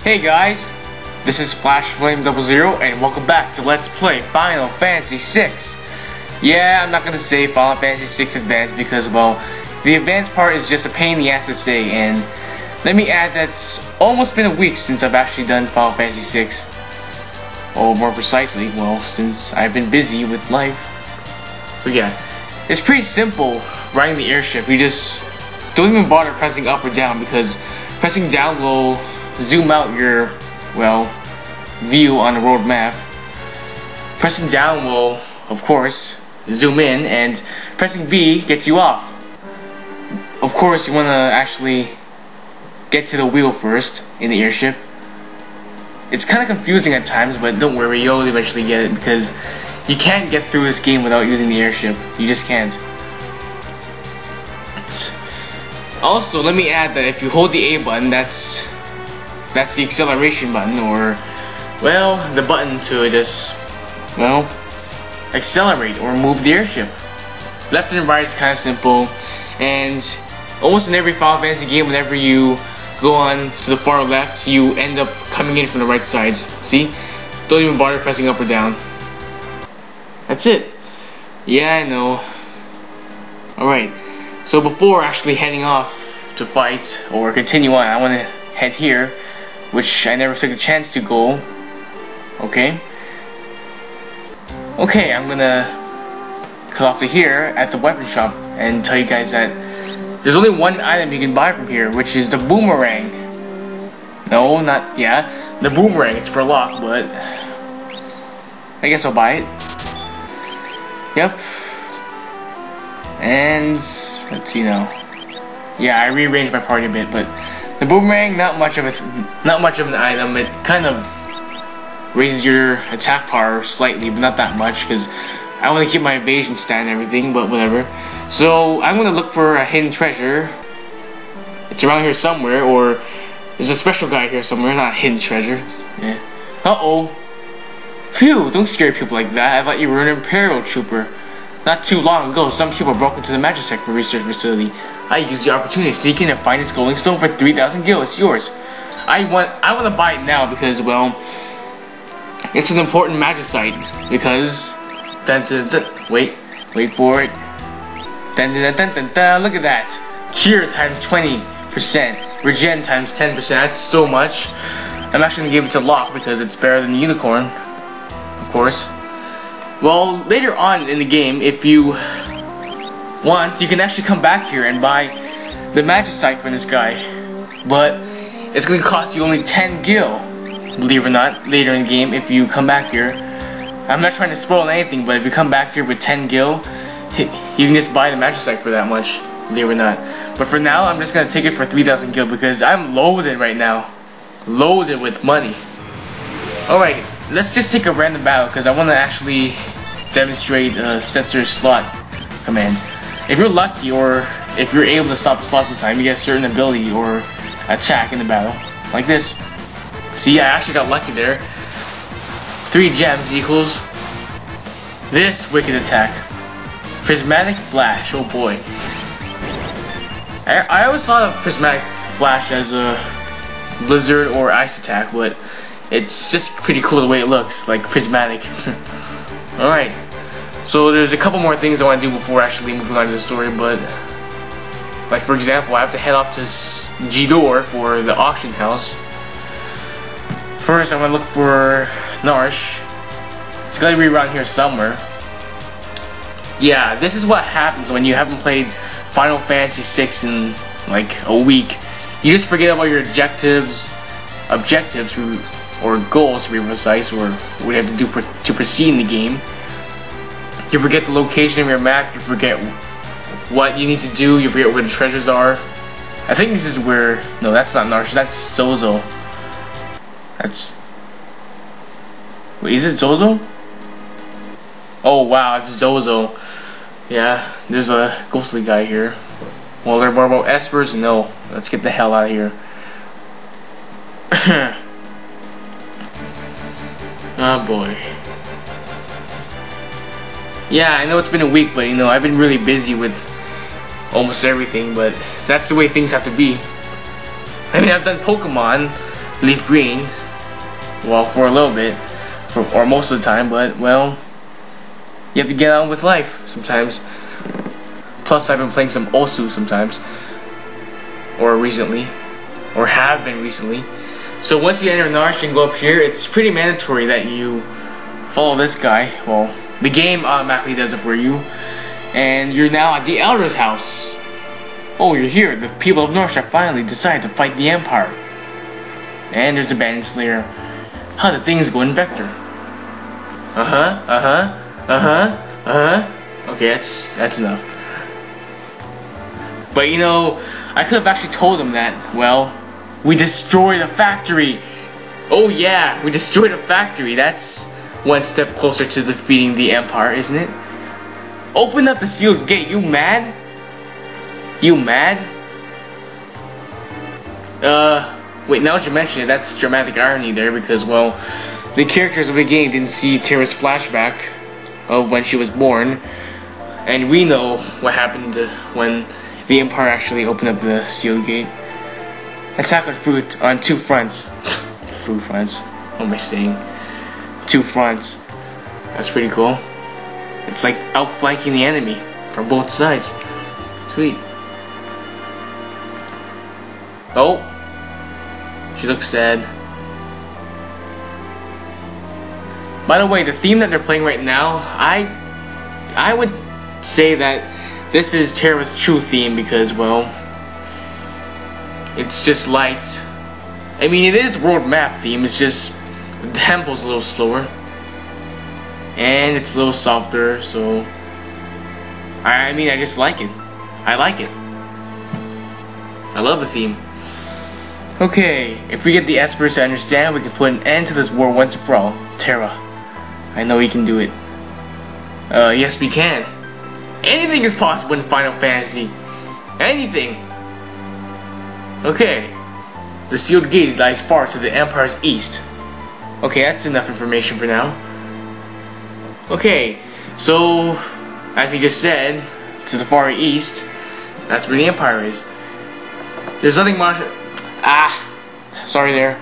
Hey guys, this is FlashFlame00 and welcome back to Let's Play Final Fantasy VI. Yeah, I'm not gonna say Final Fantasy VI Advanced because, well, the advanced part is just a pain in the ass to say, and let me add that's almost been a week since I've actually done Final Fantasy VI. Or more precisely, well, since I've been busy with life. So yeah, it's pretty simple riding the airship. You just don't even bother pressing up or down because pressing down will zoom out your, well, view on the world map. Pressing down will, of course, zoom in, and pressing B gets you off. Of course, you want to actually get to the wheel first in the airship. It's kind of confusing at times, but don't worry, you'll eventually get it because you can't get through this game without using the airship. You just can't. Also, let me add that if you hold the A button, that's the acceleration button, or, well, the button to just, well, accelerate or move the airship. Left and right is kind of simple, and almost in every Final Fantasy game, whenever you go on to the far left, you end up coming in from the right side. See? Don't even bother pressing up or down. That's it. Yeah, I know. Alright, so before actually heading off to fight or continue on, I want to head here, which I never took a chance to go. Okay, I'm gonna cut off to here at the weapon shop and tell you guys that there's only one item you can buy from here, which is the boomerang. No, not, yeah, the boomerang. It's for Locke, but I guess I'll buy it. Yep. And let's see now. Yeah, I rearranged my party a bit, but the boomerang, not much of an item. It kind of raises your attack power slightly, but not that much, because I want to keep my evasion stat and everything, but whatever. So I'm going to look for a hidden treasure. It's around here somewhere, or there's a special guy here somewhere, not a hidden treasure. Yeah. Uh-oh. Phew, don't scare people like that. I thought you were an Imperial Trooper. Not too long ago, some people broke into the magicite research facility. I used the opportunity to sneak in and find its golden stone for 3,000 gil. It's yours. I want to buy it now because, well, it's an important magicite. Because, wait for it. Look at that. Cure times 20%. Regen times 10%. That's so much. I'm actually gonna give it to Locke because it's better than Unicorn, of course. Well, later on in the game, if you want, you can actually come back here and buy the magicite from this guy, but it's going to cost you only 10 gil, believe it or not, later in the game if you come back here. I'm not trying to spoil anything, but if you come back here with 10 gil, you can just buy the magicite for that much, believe it or not. But for now, I'm just going to take it for 3,000 gil because I'm loaded right now. Loaded with money. Alright, let's just take a random battle because I want to actually demonstrate Setzer slot command. If you're lucky, or if you're able to stop the slot in time, you get a certain ability or attack in the battle, like this. See, I actually got lucky there. 3 gems equals this wicked attack. Prismatic Flash, oh boy. I always thought of Prismatic Flash as a blizzard or ice attack, but it's just pretty cool the way it looks, like prismatic. Alright, so there's a couple more things I want to do before actually moving on to the story, but like for example, I have to head off to Jidor for the auction house. First, I'm going to look for Narsh. It's got to be around here somewhere. Yeah, this is what happens when you haven't played Final Fantasy VI in like a week. You just forget about your objectives, or goals to be precise, or what you have to do to proceed in the game. You forget the location of your map, you forget what you need to do, you forget where the treasures are. I think this is where, no, that's not Narsh, that's Zozo. Wait, is it Zozo? Oh wow, it's Zozo. Yeah, there's a ghostly guy here. Well, they're more about Espers? No, let's get the hell out of here. Oh boy. Yeah, I know it's been a week, but you know, I've been really busy with almost everything, but that's the way things have to be. I mean, I've done Pokemon, leaf green. Well, for a little bit, or most of the time, but well, you have to get on with life sometimes. Plus, I've been playing some Osu sometimes, or recently, or have been recently. So once you enter Narsh and go up here, it's pretty mandatory that you follow this guy. Well, the game automatically does it for you, and you're now at the Elder's house. Oh, you're here. The people of Narsh have finally decided to fight the Empire. And there's a Bandit Slayer. How the things go in Vector? Okay, that's enough. But you know, I could have actually told him that, well, we destroyed a factory. Oh yeah, we destroyed a factory. That's one step closer to defeating the Empire, isn't it? Open up the sealed gate, you mad? You mad? Wait, now that you mention it, that's dramatic irony there because, well, the characters of the game didn't see Terra's flashback of when she was born, and we know what happened when the Empire actually opened up the sealed gate. Attack on food on two fronts. Food fronts. What am I saying? Two fronts. That's pretty cool. It's like outflanking the enemy from both sides. Sweet. Oh, she looks sad. By the way, the theme that they're playing right now, I would say that this is Terra's true theme because, well, it's just light. I mean, it is world map theme. It's just the tempo's a little slower, and it's a little softer. So, I mean, I just like it. I like it. I love the theme. Okay, if we get the Espers to understand, we can put an end to this war once and for all. Terra, I know you can do it. Yes we can. Anything is possible in Final Fantasy. Anything. Okay, the sealed gate lies far to the Empire's east. Okay, that's enough information for now. Okay, so, as he just said, to the far east, that's where the Empire is. There's nothing much... sorry there.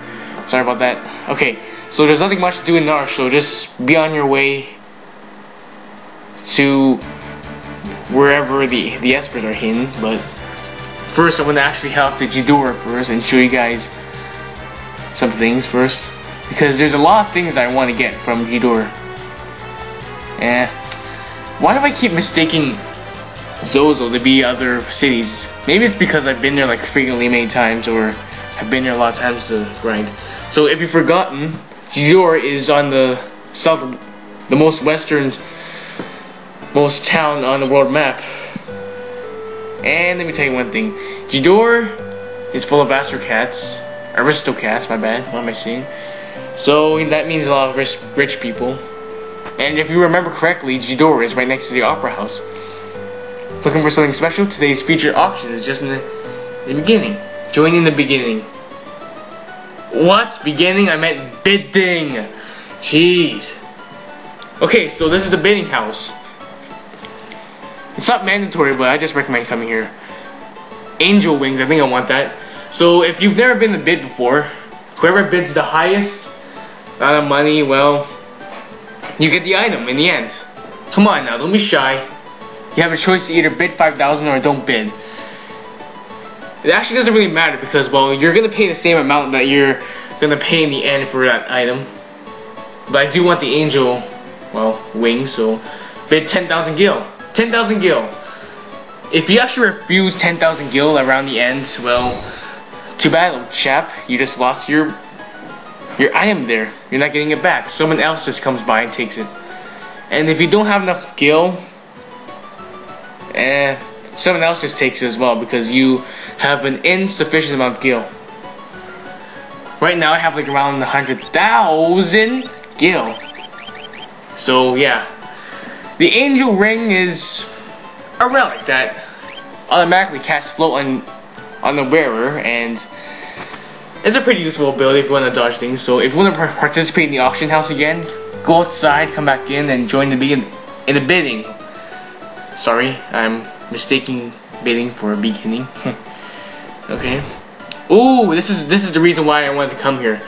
Sorry about that. Okay, so there's nothing much to do in Narsh, so just be on your way to wherever the Espers are hidden. But first, I'm gonna actually head off to Jidor first and show you guys some things first, because there's a lot of things I want to get from Jidor. Why do I keep mistaking Zozo to be other cities? Maybe it's because I've been there like frequently many times, or I've been there a lot of times to grind. So if you've forgotten, Jidor is on the the most most town on the world map. And let me tell you one thing, Jidor is full of aristocrats, my bad, what am I saying? So that means a lot of rich people. And if you remember correctly, Jidor is right next to the Opera House. Looking for something special? Today's featured auction is just in the beginning. Join in the beginning. What? Beginning? I meant bidding. Jeez. Okay, so this is the bidding house. It's not mandatory, but I just recommend coming here. Angel wings, I think I want that. So if you've never been to bid before, whoever bids the highest amount of money, well, you get the item in the end. Come on now, don't be shy. You have a choice to either bid 5,000 or don't bid. It actually doesn't really matter because, well, you're gonna pay the same amount that you're gonna pay in the end for that item. But I do want the angel, well, wings, so bid 10,000 gil. 10,000 gil. If you actually refuse 10,000 gil around the end, well, too bad, old chap. You just lost your item there. You're not getting it back. Someone else just comes by and takes it. And if you don't have enough gil, someone else just takes it as well because you have an insufficient amount of gil. Right now I have like around 100,000 gil. So yeah. The angel ring is a relic that automatically casts float on the wearer, and it's a pretty useful ability if you want to dodge things. So if you want to participate in the auction house again, go outside, come back in, and join the bidding. Sorry, I'm mistaking bidding for beginning. Okay. Ooh, this is the reason why I wanted to come here.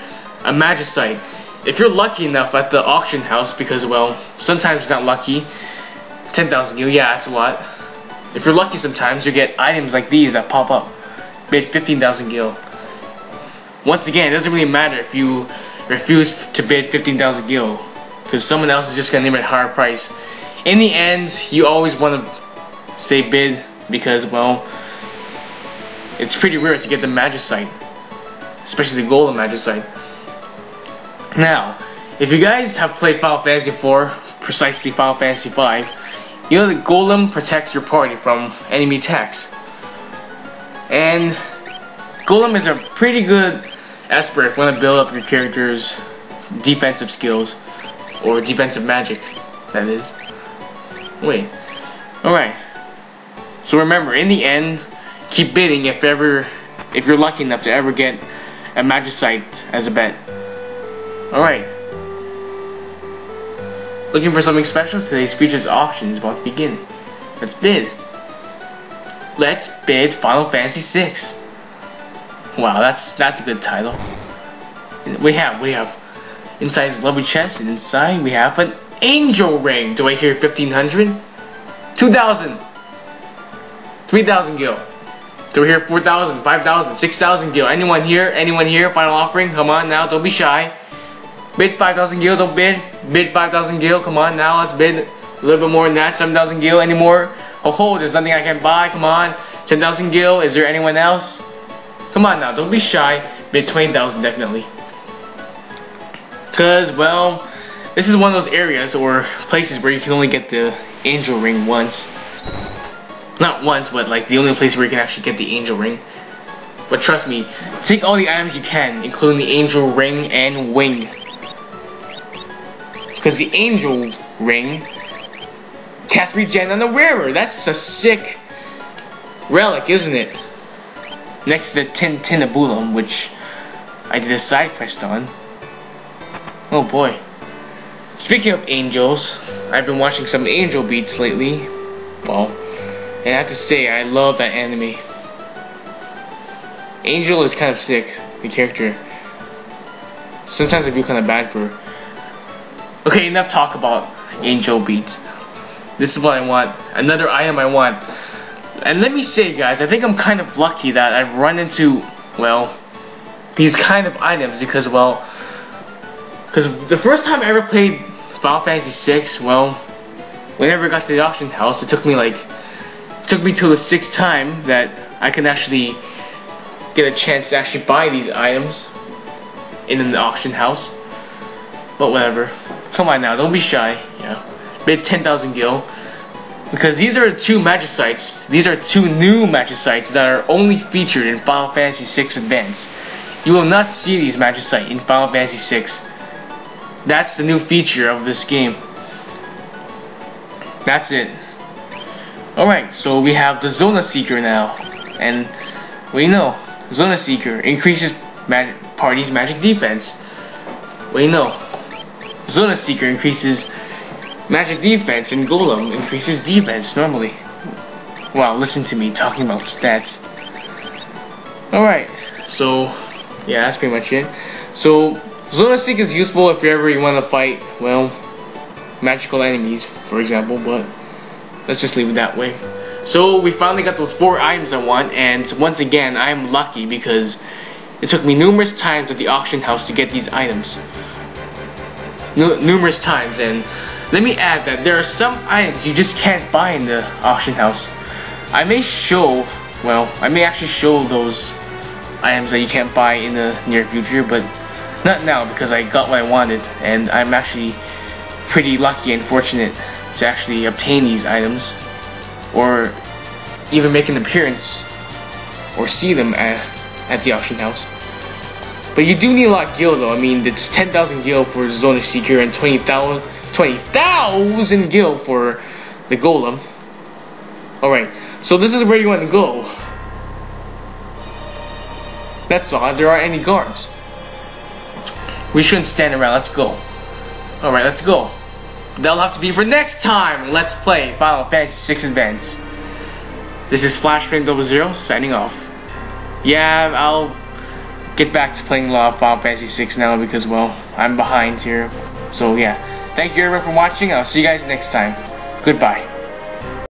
A magicite. If you're lucky enough at the auction house, because well, sometimes you're not lucky. 10,000 gil, yeah, that's a lot. If you're lucky sometimes, you get items like these that pop up. Bid 15,000 gil. Once again, it doesn't really matter if you refuse to bid 15,000 gil, because someone else is just gonna name it a higher price. In the end, you always want to say bid, because well, it's pretty rare to get the magicite, especially the golem magicite. Now, if you guys have played Final Fantasy IV, precisely Final Fantasy V, you know the golem protects your party from enemy attacks. And golem is a pretty good esper if you want to build up your character's defensive skills, or defensive magic, that is. Wait. Alright. So remember, in the end, keep bidding if you're lucky enough to ever get a magicite as a bet. Alright. Looking for something special? Today's features auction is about to begin. Let's bid. Let's bid Final Fantasy VI. Wow, that's a good title. We have inside this lovely chest, and inside we have an angel ring. Do I hear 1,500? 2,000. 3,000 gil. Do I hear 4,000, 5,000, 6,000 gil? Anyone here? Anyone here? Final offering? Come on now, don't be shy. Bid 5,000 gil, don't bid. Bid 5,000 gil, come on now, let's bid a little bit more than that. 7,000 gil, any more? Oh, there's nothing I can buy, come on. 10,000 gil, is there anyone else? Come on now, don't be shy. Bid 20,000 definitely. Cause, well, this is one of those areas or places where you can only get the angel ring once. Not once, but like the only place where you can actually get the angel ring. But trust me, take all the items you can, including the angel ring and wing. Because the angel ring casts regen on the wearer. That's a sick relic, isn't it? Next to the Tintinabulum, which I did a side quest on. Oh boy. Speaking of angels, I've been watching some angel beats lately. Well, and I have to say, I love that anime. Angel is kind of sick, the character. Sometimes I feel kind of bad for her. Okay, enough talk about angel beats. This is what I want. Another item I want. And let me say, guys, I think I'm kind of lucky that I've run into, well, these kind of items because, well, because the first time I ever played Final Fantasy VI, well, whenever I got to the auction house, it took me till the 6th time that I can actually get a chance to actually buy these items in an auction house. But whatever. Come on now, don't be shy. Yeah. Bid 10,000 gil. Because these are two magicites. These are two new magicites that are only featured in Final Fantasy VI Advance. You will not see these magicite in Final Fantasy VI. That's the new feature of this game. That's it. Alright, so we have the Zona Seeker now. And, what do you know? Zona Seeker increases party's magic defense. What do you know? Zona Seeker increases magic defense, and Golem increases defense normally. Wow, listen to me talking about stats. Alright, so yeah, that's pretty much it. So Zona Seeker is useful if you want to fight, well, magical enemies, for example, but let's just leave it that way. So we finally got those 4 items I want, and once again I am lucky because it took me numerous times at the auction house to get these items. Numerous times, and let me add that there are some items you just can't buy in the auction house. I may actually show those items that you can't buy in the near future, but not now because I got what I wanted, and I'm actually pretty lucky and fortunate to actually obtain these items, or even make an appearance, or see them at the auction house. But you do need a lot of gil though. I mean, it's 10,000 gil for Zona Seeker and 20,000 gil for the Golem. Alright, so this is where you want to go. That's odd, there aren't any guards. We shouldn't stand around, let's go. Alright, let's go. That'll have to be for next time. Let's play Final Fantasy VI Advance. This is Flashflame 00 signing off. Yeah, get back to playing Final Fantasy 6 now because, well, I'm behind here. So yeah, thank you everyone for watching. I'll see you guys next time. Goodbye.